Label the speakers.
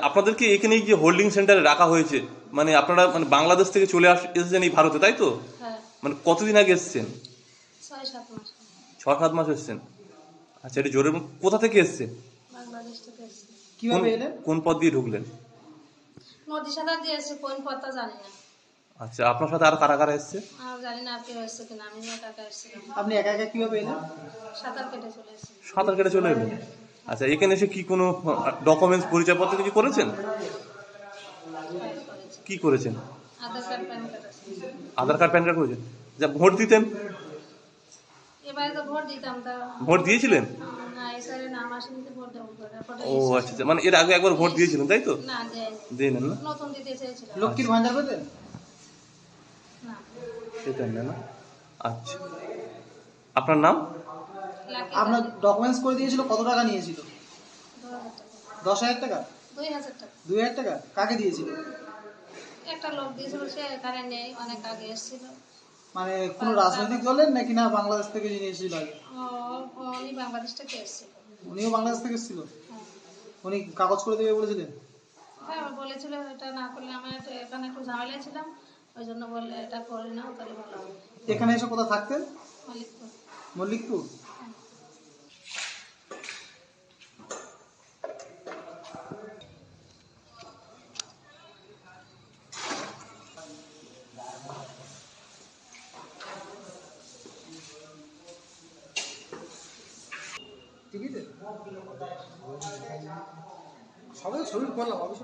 Speaker 1: আপনাদেরকে এখানে যে হোল্ডিং সেন্টারে রাখা হয়েছে, মানে আপনারা মানে বাংলাদেশ থেকে চলে এসেছেন এই ভারতে, তাই তো?
Speaker 2: হ্যাঁ,
Speaker 1: মানে কতদিন আগে এসেছেন?
Speaker 2: ৬-৭ মাস
Speaker 1: 6-7 মাস এসেছেন। আচ্ছা, এটা জোরে কোথা থেকে এসেছেন?
Speaker 2: বাংলাদেশ থেকে এসেছি।
Speaker 1: কোন
Speaker 3: কিভাবে এলেন?
Speaker 1: কোন পথ দিয়ে ঢুকলেন?
Speaker 2: নদী সাঁতার দিয়ে এসেছি, কোন পথটা জানি না।
Speaker 1: আচ্ছা, আপনার সাথে আর কারা কারা এসছে?
Speaker 2: আর জানি না আর কেউ এসছে কিনা, আমি একা একা এসেছিলাম।
Speaker 3: আপনি একা একা কিভাবে এলেন?
Speaker 2: সাঁতার কেটে চলে এসেছি।
Speaker 1: সাঁতার কেটে চলে এলেন। আচ্ছা, এখানে এসে কি কোনো ডকুমেন্টস, পরিচয়পত্র কিছু করেছেন?
Speaker 2: হ্যাঁ, করেছি।
Speaker 1: কি করেছেন?
Speaker 2: আধার কার্ড, প্যান কার্ড আছে।
Speaker 1: আধার কার্ড, প্যান কার্ড করেছেন। যা ভোট দিতেন?
Speaker 2: এবারে তো ভোট দিতাম, তা
Speaker 1: ভোট দিয়েছিলেন?
Speaker 2: না, এসআরে নাম আসেনি তো ভোট দেবো করে।
Speaker 1: ও আচ্ছা আচ্ছা, মানে এর আগে একবার ভোট দিয়েছিলেন, তাই তো?
Speaker 2: না, দেয়নি।
Speaker 1: দিয়ে নেন না?
Speaker 2: নতুন দিতে চেয়েছিলাম।
Speaker 3: লক্ষ্মীর ভান্ডার পেতেন?
Speaker 2: না,
Speaker 1: সেটা নেন না। আচ্ছা, আপনার নাম?
Speaker 2: লাকি
Speaker 3: আপনার
Speaker 2: গার্ডেন।
Speaker 3: ডকুমেন্টস করে দিয়েছিল, কত টাকা নিয়েছিল?
Speaker 2: ২,০০০ টাকা।
Speaker 3: 10,000 টাকা?
Speaker 2: ২,০০০ টাকা।
Speaker 3: 2,000 টাকা? কাকে দিয়েছিল?
Speaker 2: একটা লোক দিয়েছিল, সে এখানে নেই, অনেক আগে এসেছিল।
Speaker 3: মানে কোনো রাজনৈতিক দলের নাকি না বাংলাদেশ থেকে যিনি এসেছিল আগে?
Speaker 2: উনি বাংলাদেশ থেকে এসেছিল।
Speaker 3: উনিও বাংলাদেশ থেকে এসেছিল?
Speaker 2: হ্যাঁ।
Speaker 3: উনি কাগজ করে দেবে বলেছিলেন?
Speaker 2: হ্যাঁ, বলেছিল এটা না করলে, আমি এখানে একটু ঝামেলায় ছিলাম, ওই জন্য বললে এটা করে নাও, তাহলে ভালো হবে।
Speaker 3: এখানে এসে কোথায় থাকতেন?
Speaker 2: মালিকপুর।
Speaker 3: মল্লিকপুর?
Speaker 2: হ্যাঁ।
Speaker 3: টিভিতে সবাই ছবি করলাম অবশ্য।